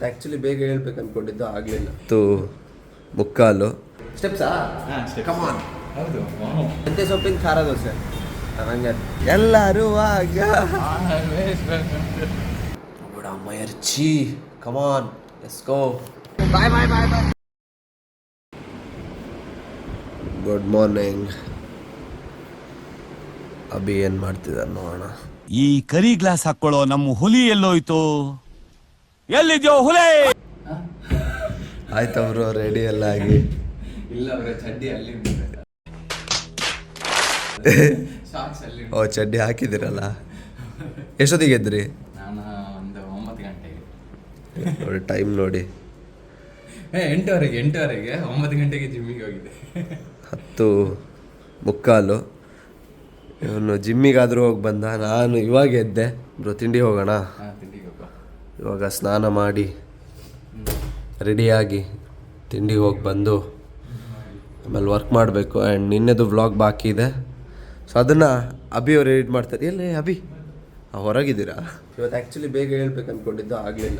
Actually ಬೇಗ ಹೇಳ್ಬೇಕು ಅಂದ್ಕೊಂಡಿದ್ದು ಆಗಲಿಲ್ಲ. 10:45 ಸ್ಟೆಪ್ಸಾ ಕಮಾನ್. ಹೌದು, ಮೆಂತ್ಯ ಸೊಪ್ಪಿನ ಖಾರ ದೋಸೆ ನಂಗೆ ಎಲ್ಲರೂ ಆಗ ಮಯರ್ಚಿ come on let's go. Bye bye bye bye. Good morning. Abhi ಏನು ಮಾಡ್ತಿದ್ದಾರೆ ನೋಡೋಣ. ಈ ಕರಿ ಗ್ಲಾಸ್ ಹಾಕೊಳ್ಳೋ ನಮ್ಮ ಹುಲಿ ಎಲ್ಲೋಯ್ತು? ಎಲ್ಲಿದ್ಯೋ ಹುಲಿ? ಆಯ್ತವರು ರೆಡಿ ಎಲ್ಲ ಆಗಿ. ಇಲ್ಲ ಅವರ ಚಡ್ಡಿ ಅಲ್ಲಿ ಓ ಚಡ್ಡಿ ಹಾಕಿದಿರಲ್ಲ. ಎಷ್ಟೊತ್ತಿಗೆ ಎದ್ರಿ? ನಾನು ಒಂದು 9 ಗಂಟೆಗೆ. ನೋಡಿ ಟೈಮ್ ನೋಡಿ, 8:15 9 ಗಂಟೆಗೆ ಜಿಮ್ಮಿಗೆ ಹೋಗಿದೆ. 10:45 ಇವನು ಜಿಮ್ಮಿಗಾದರೂ ಹೋಗಿ ಬಂದ. ನಾನು ಇವಾಗ ಎದ್ದೆ. ಬ್ರೋ ತಿಂಡಿ ಹೋಗೋಣ. ತಿಂಡಿಗೆ ಹೋಗೋ. ಇವಾಗ ಸ್ನಾನ ಮಾಡಿ ರೆಡಿಯಾಗಿ ತಿಂಡಿಗೆ ಹೋಗಿ ಬಂದು ಆಮೇಲೆ ವರ್ಕ್ ಮಾಡಬೇಕು. ಆ್ಯಂಡ್ ನಿನ್ನೆದು ವ್ಲಾಗ್ ಬಾಕಿ ಇದೆ, ಸೊ ಅದನ್ನು ಅಭಿ ಅವ್ರು ಎಡಿಟ್ ಮಾಡ್ತಾರೆ. ಎಲ್ಲಿ ಅಭಿ ಹೊರಗಿದ್ದೀರಾ? ಇವತ್ತು ಆ್ಯಕ್ಚುಲಿ ಬೇಗ ಹೇಳ್ಬೇಕು ಅಂದ್ಕೊಂಡಿದ್ದು ಆಗಲಿಲ್ಲ.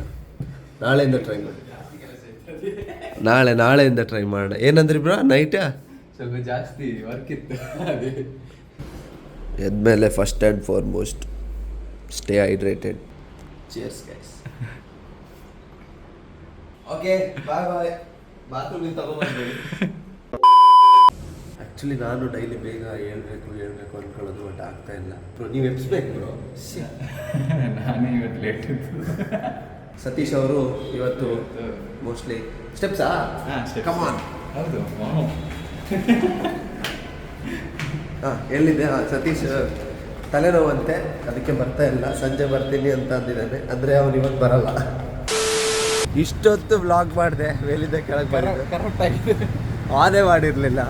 ನಾಳೆಯಿಂದ ಟ್ರೈ ಮಾಡಿ. ನಾಳೆಯಿಂದ ಟ್ರೈ ಮಾಡೋಣ. ಏನಂದ್ರಿ ಬ್ರೋ? ನೈಟಾ ಸ್ವಲ್ಪ ಜಾಸ್ತಿ ವರ್ಕ್ ಇತ್ತು. ಎದ್ಮೇಲೆ first and foremost stay hydrated. Cheers guys. Okay bye bye. ಬಾತ್ರೂಮಿಗೆ ತಗೊಂಡ್ಬಂದ್ಬೇಡಿ. ಆ್ಯಕ್ಚುಲಿ ನಾನು ಡೈಲಿ ಬೇಗ ಹೇಳ್ಬೇಕು ಅಂದ್ಕೊಳ್ಳೋದು, ಬಟ್ ಆಗ್ತಾ ಇಲ್ಲ. ನೀವು ಎಬ್ಸ್ಬೇಕು ಬ್ರೋ. ನಾನೇ ಇವತ್ತು ಲೇಟ್ ಇತ್ತು. ಸತೀಶ್ ಅವರು ಇವತ್ತು ಮೋಸ್ಟ್ಲಿ ಸ್ಟೆಪ್ಸಾ ಕಮಾನ್. ಹೌದು, ಎಲ್ಲಿದೆ? ಸತೀಶ್ ತಲೆನೋವಂತೆ, ಅದಕ್ಕೆ ಬರ್ತಾ ಇಲ್ಲ. ಸಂಜೆ ಬರ್ತೀನಿ ಅಂತ ಅಂದಿದ್ದಾನೆ. ಅಂದರೆ ಅವನು ಇವತ್ತು ಬರಲ್ಲ. ಇಷ್ಟೊತ್ತು ವ್ಲಾಗ್ ಮಾಡಿದೆ, ಮೇಲಿಂದ ಕೆಳಗೆ ಬರೋದು ಕರೆಕ್ಟಾಗಿದೆ. ಆನೇ ಮಾಡಿರಲಿಲ್ಲ.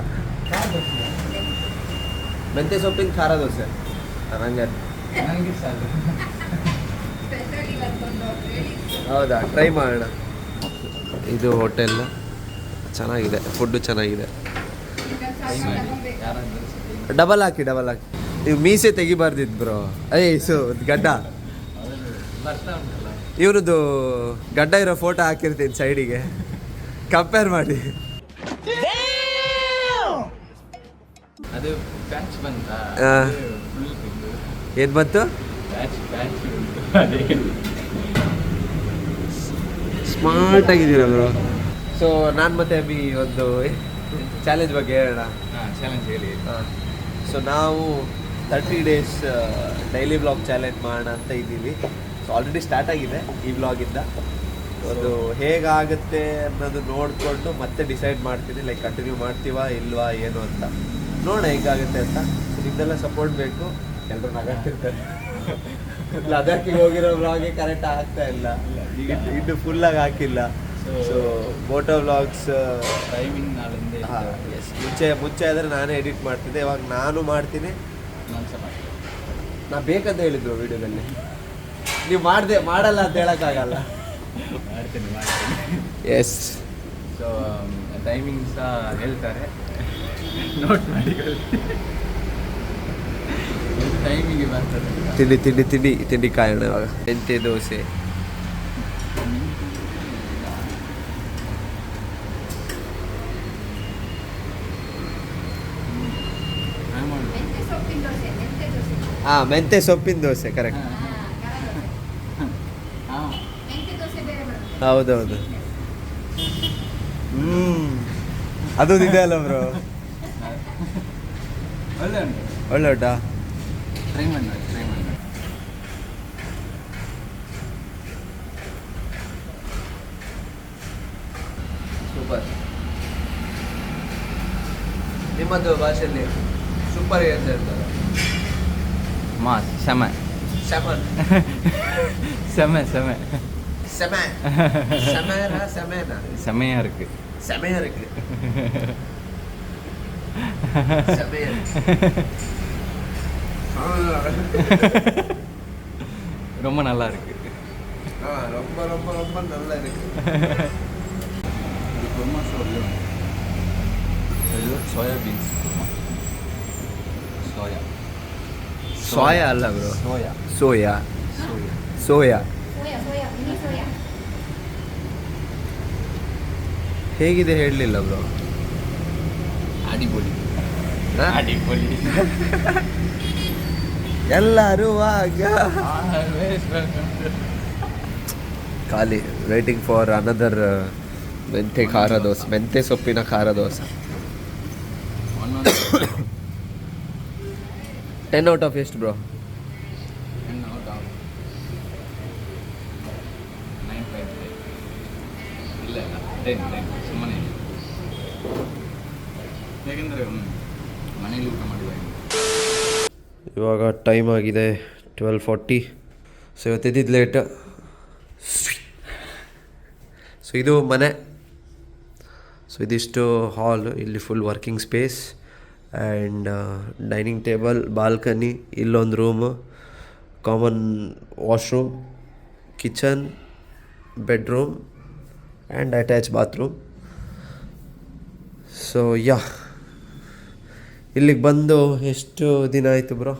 ಮೆಂತ್ಯ ಸೊಪ್ಪಿನ ಖಾರ ದೋಸೆ ನನಗೆ ಹೌದಾ? ಟ್ರೈ ಮಾಡೋಣ. ಇದು ಹೋಟೆಲ್ ಚೆನ್ನಾಗಿದೆ, ಫುಡ್ಡು ಚೆನ್ನಾಗಿದೆ. ಡಬಲ್ ಹಾಕಿ. ನೀವು ಮೀಸೆ ತೆಗಿಬಾರ್ದಿತ್ತು ಬ್ರೋ. ಗಡ್ಡ ಇವ್ರದ್ದು ಗಡ್ಡ ಇರೋ ಫೋಟೋ ಹಾಕಿರ್ತೀನಿ ಸೈಡಿಗೆ, ಕಂಪೇರ್ ಮಾಡಿ. ಅದು ಪ್ಯಾಚ್ ಬಂತ. ಏನು ಬಂತು? Smart ಆಗಿದ್ದೀರ bro. ಸೊ ನಾನು ಮತ್ತೆ ಅಭಿ ಒಂದು ಚಾಲೆಂಜ್ ಬಗ್ಗೆ ಹೇಳೋಣ. ಚಾಲೆಂಜ್ ಹೇಳಿ. ಸೊ ನಾವು 30 days ಡೈಲಿ ಬ್ಲಾಗ್ ಚಾಲೆಂಜ್ ಮಾಡೋಣ ಅಂತ ಇದ್ದೀವಿ. ಸೊ ಆಲ್ರೆಡಿ ಸ್ಟಾರ್ಟ್ ಆಗಿದೆ ಈ ಬ್ಲಾಗಿಂದ. ಅದು ಹೇಗಾಗುತ್ತೆ ಅನ್ನೋದು ನೋಡಿಕೊಂಡು ಮತ್ತೆ ಡಿಸೈಡ್ ಮಾಡ್ತೀನಿ, ಲೈಕ್ ಕಂಟಿನ್ಯೂ ಮಾಡ್ತೀವಾ ಇಲ್ವಾ ಏನು ಅಂತ ನೋಡೋಣ ಹೇಗಾಗುತ್ತೆ ಅಂತ. ಸೊ ನಿಮ್ದೆಲ್ಲ ಸಪೋರ್ಟ್ ಬೇಕು. ಎಲ್ಲರೂ ನಗಾಡ್ತಿರ್ತಾರೆ. ಲದಾಖಿಗೆ ಹೋಗಿರೋ ಬ್ಲಾಗೆ ಕರೆಕ್ಟ್ ಆಗ್ತಾ ಇಲ್ಲ, ಇನ್ನು ಫುಲ್ಲಾಗಿ ಹಾಕಿಲ್ಲ. ಸೊ ಫೋಟೋ ವ್ಲಾಗ್ಸ್ ಟೈಮಿಂಗ್ ನಾಳಿಂದ. ಎಸ್, ಮುಂಚೆ ಆದರೆ ನಾನೇ ಎಡಿಟ್ ಮಾಡ್ತಿದ್ದೆ, ಇವಾಗ ನಾನು ಮಾಡ್ತೀನಿ. ನಾ ಬೇಕಂತ ಹೇಳಿದ್ರು ವಿಡಿಯೋದಲ್ಲಿ, ನೀವು ಮಾಡಲ್ಲ ಅಂತ ಹೇಳೋಕ್ಕಾಗಲ್ಲ. ಮಾಡ್ತೀನಿ. ಎಸ್. ಸೊ ಟೈಮಿಂಗ್ ಸಹ ಹೇಳ್ತಾರೆ, ನೋಟ್ ಮಾಡಿ. ಟೈಮಿಗೆ ಬರ್ತದೆ. ತಿಂಡಿ ಕಾಯೋಣ ಇವಾಗ. ಮೆಂತ್ಯ ದೋಸೆ, ಮೆಂತ್ಯ ಸೊಪ್ಪಿನ ದೋಸೆ. ಕರೆಕ್ಟ್. ಹೌದೌದು. ಅದು ಇದೆ ಅಲ್ಲ ಬ್ರೋ? ಒಳ್ಳೆ ಉಂಟಾ? ಟ್ರೈ ಮಾಡಿ. ಸೂಪರ್. ನಿಮ್ಮದು ಭಾಷೆಯಲ್ಲಿ ಸೂಪರ್ ಅಂತ ಹೇಳ್ತಾರೆ. ಸಮಯ இருக்கு. ரொம்ப நல்லா இருக்கு. ரொம்ப ரொம்ப ரொம்ப நல்லா இருக்கு. இது குருமா சொல்லுங்க. இது சோயா பீன்ஸ் குருமா. சோயா அல்ல bro. Soya. Soya. Soya. Soya, mini soya. ಹೇಗಿದೆ ಹೇಳಲಿಲ್ಲ ಬ್ರೋ. ಅಡಿಪೊಳಿ ಅಡಿಪೊಳಿ. ಎಲ್ಲರೂ ಆಗ ಖಾಲಿ ವೇಟಿಂಗ್ ಫಾರ್ ಅನದರ್ ಮೆಂತೆ ಖಾರ ದೋಸೆ, ಮೆಂತೆ ಸೊಪ್ಪಿನ ಖಾರ ದೋಸೆ. 10 ಔಟ್ ಆಫ್ ಎಷ್ಟು ಬ್ರೋ? 10 out of 9.5. ಇಲ್ಲ 10 ಸುಮ್ಮನೆ, ಯಾಕೆಂದರೆ ಮನೇಲಿ ಊಟ ಮಾಡಿಲ್ಲ. ಇವಾಗ ಟೈಮ್ ಆಗಿದೆ 12:40. So ಇವತ್ತಿದ್ದು late. ಸೊ ಇದು ಮನೆ. ಸೊ ಇದಿಷ್ಟು ಹಾಲ್, ಇಲ್ಲಿ full working space and dining table, balcony, ಇಲ್ಲೊಂದು room, common washroom, kitchen, bedroom and attach bathroom. So yeah, ಇಲ್ಲಿಗೆ ಬಂದು ಎಷ್ಟು ದಿನ ಆಯಿತು bro?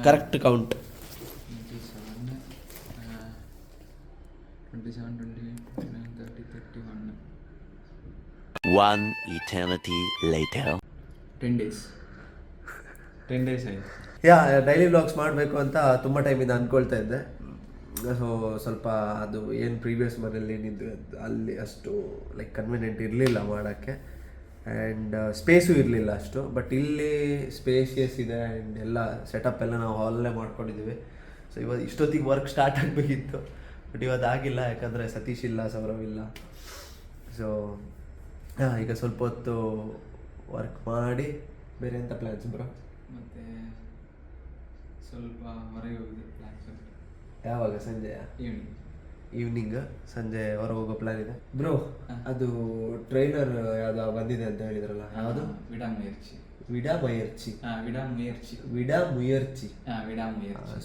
Correct count 27, 29, 30, 31. One eternity later. 10 days. 10 days ಆಯಿತು. ಯಾ, ಡೈಲಿ ವ್ಲಾಗ್ಸ್ ಮಾಡಬೇಕು ಅಂತ ತುಂಬ ಟೈಮಿಂದ ಅಂದ್ಕೊಳ್ತಾ ಇದ್ದೆ. ಸೊ ಸ್ವಲ್ಪ ಅದು ಏನು ಪ್ರೀವಿಯಸ್ ಮನೇಲಿ ಏನಿದ್ದು ಅಲ್ಲಿ ಅಷ್ಟು ಲೈಕ್ ಕನ್ವೀನಿಯೆಂಟ್ ಇರಲಿಲ್ಲ ಮಾಡೋಕ್ಕೆ, ಆ್ಯಂಡ್ ಸ್ಪೇಸು ಇರಲಿಲ್ಲ ಅಷ್ಟು. ಬಟ್ ಇಲ್ಲಿ ಸ್ಪೇಷಿಯಸ್ ಇದೆ ಆ್ಯಂಡ್ ಎಲ್ಲ ಸೆಟಪ್ ಎಲ್ಲ ನಾವು ಹಾಲಲ್ಲೇ ಮಾಡ್ಕೊಂಡಿದ್ದೀವಿ. ಸೊ ಇವತ್ತು ಇಷ್ಟೊತ್ತಿಗೆ ವರ್ಕ್ ಸ್ಟಾರ್ಟ್ ಆಗಬೇಕಿತ್ತು, ಬಟ್ ಇವತ್ತು ಆಗಿಲ್ಲ, ಯಾಕಂದರೆ ಸತೀಶ್ ಇಲ್ಲ, ಸೌರವ್ ಇಲ್ಲ. ಸೊ ಈಗ ಸ್ವಲ್ಪ ಹೊತ್ತು ವರ್ಕ್ ಮಾಡಿ ಬೇರೆ ಎಂಥ ಪ್ಲ್ಯಾನ್ಸ್ ಬ್ರೋ? ಮತ್ತು ಸ್ವಲ್ಪ ಹೊರಗೆ ಹೋಗಿದೆ ಪ್ಲ್ಯಾನ್ಸ್. ಯಾವಾಗ? ಸಂಜೆಯ? ಈವ್ನಿಂಗ್ ಸಂಜೆ ಹೊರಗೆ ಹೋಗೋ ಪ್ಲ್ಯಾನ್ ಇದೆ ಬ್ರೋ. ಅದು ಟ್ರೈಲರ್ ಯಾವುದು ಬಂದಿದೆ ಅಂತ ಹೇಳಿದ್ರಲ್ಲ, ಯಾವುದು? ವಿಡಾಮುಯರ್ಚಿ.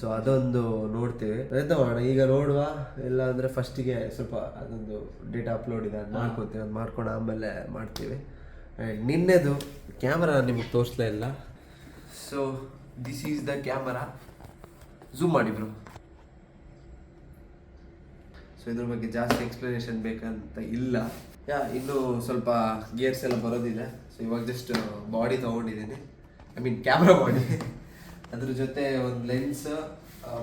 ಸೊ ಅದೊಂದು ನೋಡ್ತೀವಿ. ಎಂತ ಮಾಡೋಣ ಈಗ? ನೋಡುವ, ಇಲ್ಲ ಅಂದರೆ ಫಸ್ಟಿಗೆ ಸ್ವಲ್ಪ ಅದೊಂದು ಡೇಟಾ ಅಪ್ಲೋಡ್ ಇದೆ, ಅದು ಮಾಡ್ಕೊತೀವಿ. ಅದು ಮಾಡ್ಕೊಂಡು ಆಮೇಲೆ ಮಾಡ್ತೀವಿ. ಆ್ಯಂಡ್ ನಿನ್ನೆದು ಕ್ಯಾಮರಾ ನಿಮಗೆ ತೋರಿಸ್ಲೇ ಇಲ್ಲ. So this is the camera. Zoom ಮಾಡಿ ಬ್ರೋ. ಸೊ ಇದ್ರ ಬಗ್ಗೆ ಜಾಸ್ತಿ ಎಕ್ಸ್ಪ್ಲನೇಷನ್ ಬೇಕಂತ ಇಲ್ಲ. ಇನ್ನು ಸ್ವಲ್ಪ ಗೇರ್ಸ್ ಎಲ್ಲ ಬರೋದಿದೆ. ಸೊ ಇವಾಗ ಜಸ್ಟ್ ಬಾಡಿ ತೊಗೊಂಡಿದ್ದೀನಿ, ಐ ಮೀನ್ ಕ್ಯಾಮ್ರಾ ಬಾಡಿ. ಅದ್ರ ಜೊತೆ ಒಂದು ಲೆನ್ಸ್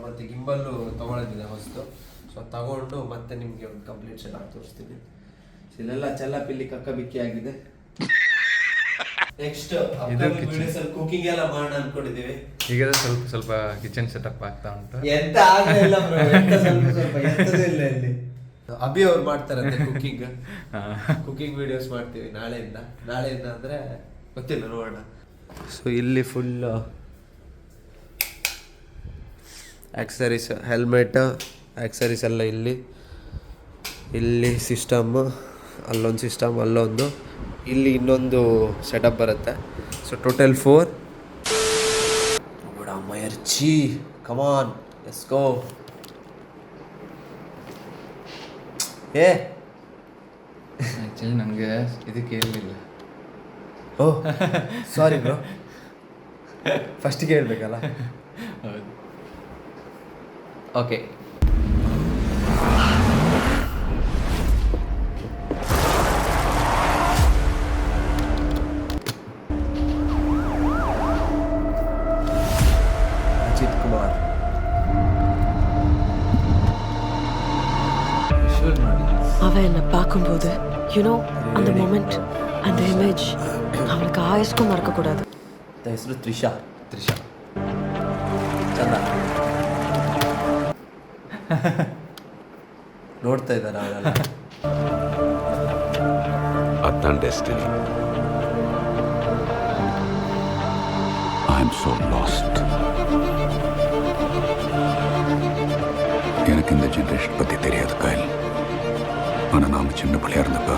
ಮತ್ತು ಗಿಂಬಲ್ಲು ತೊಗೊಳೋದಿದೆ ಹೊಸದು. ಸೊ ತಗೊಂಡು ಮತ್ತೆ ನಿಮಗೆ ಒಂದು ಕಂಪ್ಲೀಟ್ ಸೆಟ್ ತೋರಿಸ್ತೀನಿ. ಸೊ ಇಲ್ಲೆಲ್ಲ ಚೆಲ್ಲ ಪಿಲ್ಲಿ ಕಕ್ಕ ಬಿಕ್ಕಿ ಆಗಿದೆ. ನೆಕ್ಸ್ಟ್ ಕುಕಿಂಗ್ ಎಲ್ಲ ಮಾಡೋಣ ಅನ್ಕೊಂಡಿದ್ದೀವಿ. ಈಗ ಸ್ವಲ್ಪ ಕಿಚನ್ ಸೆಟಪ್ ಆಗ್ತಾ ಉಂಟು. ಎಂತ ಆಗಲಿಲ್ಲ ಬ್ರೋ, ಸ್ವಲ್ಪ ಎಂತದೂ ಇಲ್ಲ ಇಲ್ಲಿ. ಅಭಿ ಅವ್ರು ಮಾಡ್ತಾರಂತೆ ಕುಕಿಂಗ್ ವಿಡಿಯೋಸ್ ಮಾಡ್ತೀವಿ ನಾಳೆಯಿಂದ ಅಂದರೆ ಗೊತ್ತಿಲ್ಲ, ನೋಡೋಣ. ಸೊ ಇಲ್ಲಿ ಫುಲ್ ಆಕ್ಸರೀಸ್, ಹೆಲ್ಮೆಟ್, ಆಕ್ಸರೀಸ್ ಎಲ್ಲ ಇಲ್ಲಿ ಸಿಸ್ಟಮ್, ಅಲ್ಲೊಂದು ಸಿಸ್ಟಮ್, ಅಲ್ಲೊಂದು, ಇಲ್ಲಿ ಇನ್ನೊಂದು ಸೆಟಪ್ ಬರುತ್ತೆ. So total 4. ಮಯರ್ಚಿ, ಕಮಾನ್, ಲೆಟ್ಸ್ ಗೋ. ಆ್ಯಕ್ಚುಲಿ ನನಗೆ ಇದು ಕೇಳಲಿಲ್ಲ. ಓಹ್ ಸಾರಿ ಬ್ರೋ, ಫಸ್ಟಿಗೆ ಹೇಳ್ಬೇಕಲ್ಲ. ಹೌದು. ಓಕೆ, ಅಜಿತ್ ಕುಮಾರ್ அவ என்னை பார்க்கும்போது அந்த மொமெண்ட், அந்த இமேஜ் அவளுக்கு ஆயுஸ்க்கும் மறக்கக்கூடாது. ಹೆಸರು ತ್ರಿಷಾ. ಚಂದ ನೋಡ್ತಾ ಇದ್ದಾರೆ ಅವರೆಲ್ಲ. அதான் destiny. I am so lost. எனக்கு இந்த ஜென்ரேஷன் பற்றி தெரியாது கைல். ஆனால் நாம் சின்ன பிள்ளையா இருந்தப்ப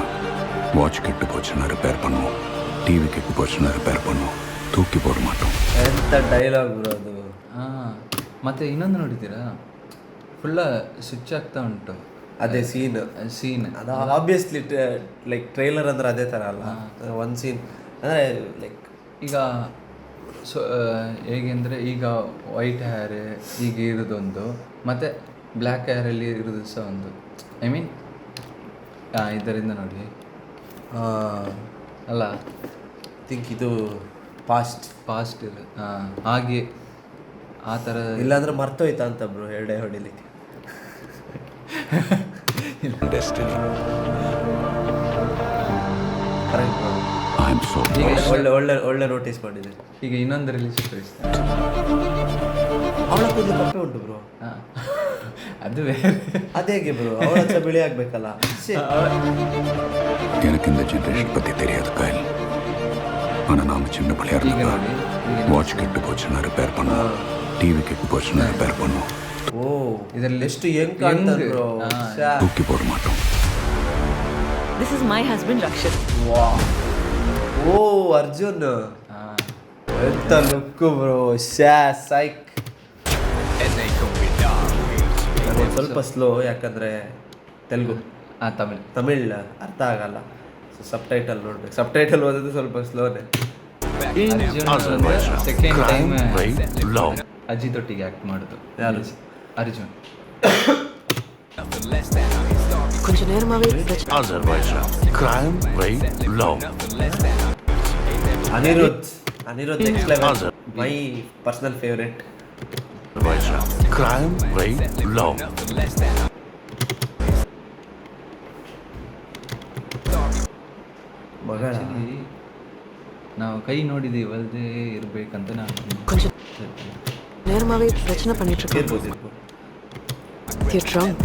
வாட்ச் கெட்டு போச்சுன்னா ரிப்பேர் பண்ணுவோம், டிவி கெட்டு போச்சுன்னா ரிப்பேர் பண்ணுவோம், தூக்கி போட மாட்டோம். ಎಂತ ಡೈಲಾಗ್ ಬ್ರೋ ಅದು. ಹಾಂ, ಮತ್ತು ಇನ್ನೊಂದು ನೋಡಿದ್ದೀರಾ, ಫುಲ್ಲ ಸ್ವಿಚ್ ಆಗ್ತಾ ಉಂಟು. ಅದೇ ಸೀನ್ ಅದು ಆಬ್ವಿಯಸ್ಲಿ ಲೈಕ್ ಟ್ರೈಲರ್ ಅಂದ್ರೆ ಅದೇ ಥರ ಅಲ್ಲ. ಒಂದು ಸೀನ್ ಅಂದರೆ ಲೈಕ್ ಈಗ ಸೊ ಹೇಗೆಂದರೆ ಈಗ ವೈಟ್ ಹೇರ್ ಹೀಗೆ ಇರೋದೊಂದು, ಮತ್ತು ಬ್ಲ್ಯಾಕ್ ಹೇರಲ್ಲಿ ಇರೋದು ಸಹ ಒಂದು. ಐ ಮೀನ್ ಇದರಿಂದ ನೋಡಿ ಹಾಂ ಅಲ್ಲ ಥಿಂಕ್ ಇದು ಪಾಸ್ಟ್ ಫಾಸ್ಟ್ ಇರು ಹಾಗೆ ಆ ಥರ ಇಲ್ಲಾಂದ್ರೆ ಮರ್ತೋಯ್ತಾ ಅಂತ ಬ್ರೋ ಎರಡೇ ಹೊಡಿಲಿಕ್ಕೆ. Destiny. Correct bro. I am so ಈಗ ಒಳ್ಳೆ ಒಳ್ಳೆ ಒಳ್ಳೆ ನೋಟಿಸ್ ಮಾಡಿದೆ. ಈಗ ಇನ್ನೊಂದು ರಿಲೀಸ್ ತೋರಿಸ್ತಾರೆ. ಅವಳ ಕೂದಲು ಕಪ್ಪೆ ಉಂಟು ಬ್ರೋ. ಹಾಂ ಅದು ಬೇರೆ. ಅದೇಗೆ ಬ್ರೋ ಅವಳ ಹತ್ರ ಬಿಳಿ ಆಗ್ಬೇಕಲ್ಲ. எனக்கு இந்த ஜெனரேஷன் பத்தி தெரியாது கைல். ஆனா நாம சின்ன பிள்ளையா ಈಗ இருந்தப்ப ನೋಡಿ வாட்ச் கெட்டு போச்சுன்னா ரிப்பேர் பண்ணோம், டிவி கெட்டு போச்சுன்னா ரிப்பேர் பண்ணோம், ಓ ಇದರಲ್ಲಿ ಎಷ್ಟು ಹೆಂಗ್ ಕಾಣ್ತದೆ ಬ್ರೋ. தூக்கி போட மாட்டோம். This is my husband Rakshit. Oh Arjun ಹಾಂ ಎಂತ ಲುಕ್ಕು ಬ್ರೋ. ಸೈಕ್. ಒಂದು ಸ್ವಲ್ಪ ಸ್ಲೋ, ಯಾಕಂದ್ರೆ ತೆಲುಗು ತಮಿಳ್ ತಮಿಳ್ ಅರ್ಥ ಆಗಲ್ಲ. ಸೊ ಸಬ್ ಟೈಟಲ್ ನೋಡ್ಬೇಕು. ಸಬ್ ಟೈಟಲ್ ಓದಿದ್ರೆ ಸ್ವಲ್ಪ ಸ್ಲೋನೇ. Second time Right, love. Ajith ಒಟ್ಟಿಗೆ ಆ್ಯಕ್ಟ್ ಮಾಡೋದು. ಯಾರು? ಅರ್ಜುನ್. ಕೊಂಚ ನೇರಮಾಗಿ Azerbaijan. Crime, rape, love. Anirudh next level. Azar. My personal favourite. Azerbaijan. Crime, rape, love. ಮಗಳ ನಾವು ಕೈ ನೋಡಿದೀವಿ ಅಲ್ಲದೆ ಇರ್ಬೇಕಂತ ನಾನು ಕೊಂಚ ನೇರಮಾಗಿ ಪ್ರಚನೆ பண்ணிட்டு இருக்கேன். ಇರ್ಬೋದು. You're drunk.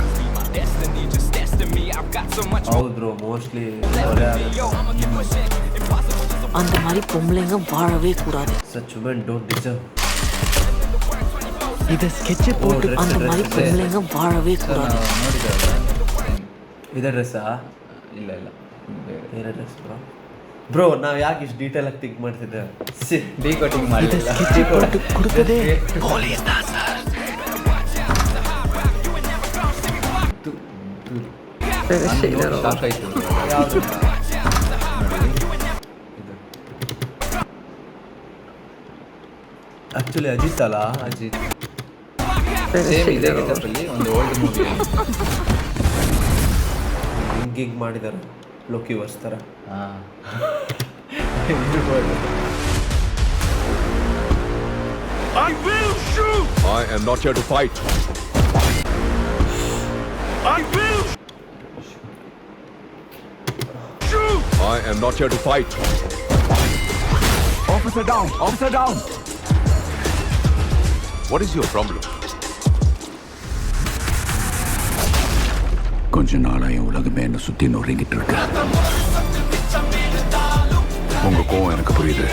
ಹೌದು ಬ್ರೋ, ಮೋಸ್ಟ್ಲಿ அந்த மாதிரி பொம்பளைங்க வாழவே கூடாது. Such women don't deserve. இத ஸ்கெட்ச் போட்டு அந்த மாதிரி பொம்பளைங்க வாழவே கூடாது. ನೋಡಿದ್ರಲ್ಲ ಇದೇ ಡ್ರೆಸ್ಸಾ? ಇಲ್ಲ ಇಲ್ಲ ಬೇರೆ ಬೇರೆ ಡ್ರೆಸ್ ಬ್ರೋ. ನಾವು ಯಾಕೆ ಇಷ್ಟು ಡೀಟೇಲ್ ಆಗಿ ಥಿಂಕ್ ಮಾಡ್ತಿದ್ದೆ? ಡಿ ಕೋಟಿಂಗ್ ಮಾಡಲಿಲ್ಲ. போட்டு கொடுத்ததே ಶಾಕ್ ಆಯ್ತು. ಯಾವುದು? ನೋಡಿ ಇದು ಆಕ್ಚುಲಿ ಅಜಿತ್ ಅಲ್ಲ. ಅಜಿತ್ ಸೇಮ್ ಇದೇ ಗೆಟಪ್ಪಲ್ಲಿ ಒಂದು ಓಲ್ಡ್ ಮೂವಿ. ಹಿಂಗಿಂಗ್ ಮಾಡಿದಾರೆ ಲೋಕಿ ವರ್ಸ್ ಥರ. ಹಾಂ I am not here to fight. I will shoot. I am not here to fight. Officer down! Officer down! What is your problem? கொஞ்ச நாளா என் உலகமே என்ன சுத்தி நொறுங்கிட்டு இருக்கு. உங்க கோவம் எனக்கு புரியுது.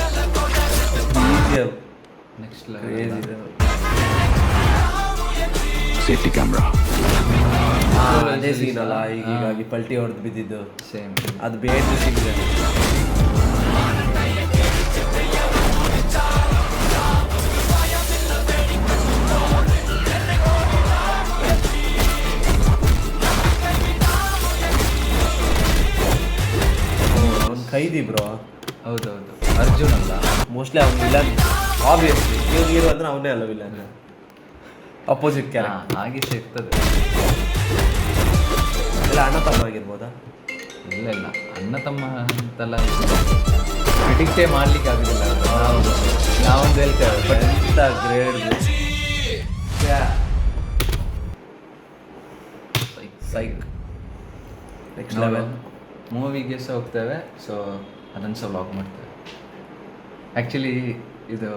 ನೆಕ್ಸ್ಟ್ ಕ್ರೇಜ್ ಇದೆ. Safety camera. ಅದೇ ಸೀನ್ ಅಲ್ಲ ಹೀಗಾಗಿ ಪಲ್ಟಿ ಹೊಡೆದು ಬಿದ್ದಿದ್ದು. ಸೇಮ್ ಅದು ಬೇರೆ ಸೀನ್ ಇದೆ. ಅವ್ನು ಖೈದಿ ಬ್ರೋ. ಹೌದೌದು ಅರ್ಜುನ್ ಅಲ್ಲ. ಮೋಸ್ಟ್ಲಿ ಅವ್ನು ವಿಲನ್. ಆಬ್ವಿಯಸ್ಲಿ ಇವ್ನು ಹೀರೋ ಅಂದ್ರೆ ಅವನೇ ಅಲ್ಲ ವಿಲನ್. Opposite character. ಹಾಗೆ ಸಿಗ್ತದೆ. ಇಲ್ಲ ಅಣ್ಣ ತಮ್ಮ ಆಗಿರ್ಬೋದಾ? ಇಲ್ಲ ಇಲ್ಲ ಅಣ್ಣ ತಮ್ಮ ಅಂತೆಲ್ಲ ಪ್ರಿಡಿಕ್ಟೇ ಮಾಡ್ಲಿಕ್ಕೆ ಆಗುದಿಲ್ಲ. ನಾವೊಂದು ಹೇಳ್ತೇವೆ ಬಟ್ ಎಂತ ಗ್ರೇಡ್. ಸೈಕ್ ನೆಕ್ಸ್ಟ್ ಲೆವೆಲ್. ಮೂವಿಗೆ ಸಹ ಹೋಗ್ತೇವೆ, ಸೊ ಅದನ್ನು ಸಹ ವ್ಲಾಗ್ ಮಾಡ್ತೇವೆ. ಆ್ಯಕ್ಚುಲಿ ಇದು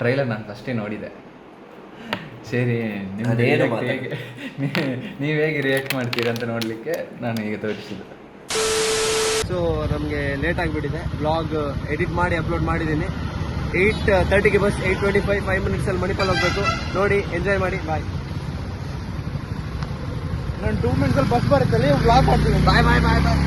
ಟ್ರೈಲರ್ ನಾನು ಫಸ್ಟೇ ನೋಡಿದೆ. ಸರಿ ಅದೇನು ನೀವು ಹೇಗೆ ರಿಯಾಕ್ಟ್ ಮಾಡ್ತೀರಿ ಅಂತ ನೋಡಲಿಕ್ಕೆ ನಾನು ಈಗ ತೋರಿಸಿದೆ. ಸೊ ನಮಗೆ ಲೇಟ್ ಆಗಿಬಿಟ್ಟಿದೆ. ಬ್ಲಾಗ್ ಎಡಿಟ್ ಮಾಡಿ ಅಪ್ಲೋಡ್ ಮಾಡಿದ್ದೀನಿ. 8:30ಗೆ ಬಸ್. 8:25 5 ಮಿನಿಟ್ಸಲ್ಲಿ ಮಣಿಪಾಲ್ ಹೋಗಬೇಕು. ನೋಡಿ, ಎಂಜಾಯ್ ಮಾಡಿ. ಬಾಯ್. ನಾನು 2 ಮಿನಿಟ್ಸಲ್ಲಿ ಬಸ್ ಬರುತ್ತಲ್ಲಿ ಬ್ಲಾಗ್ ಮಾಡ್ತೀನಿ. ಬಾಯ್ ಬಾಯ್ ಬಾಯ್ ಬಾಯ್.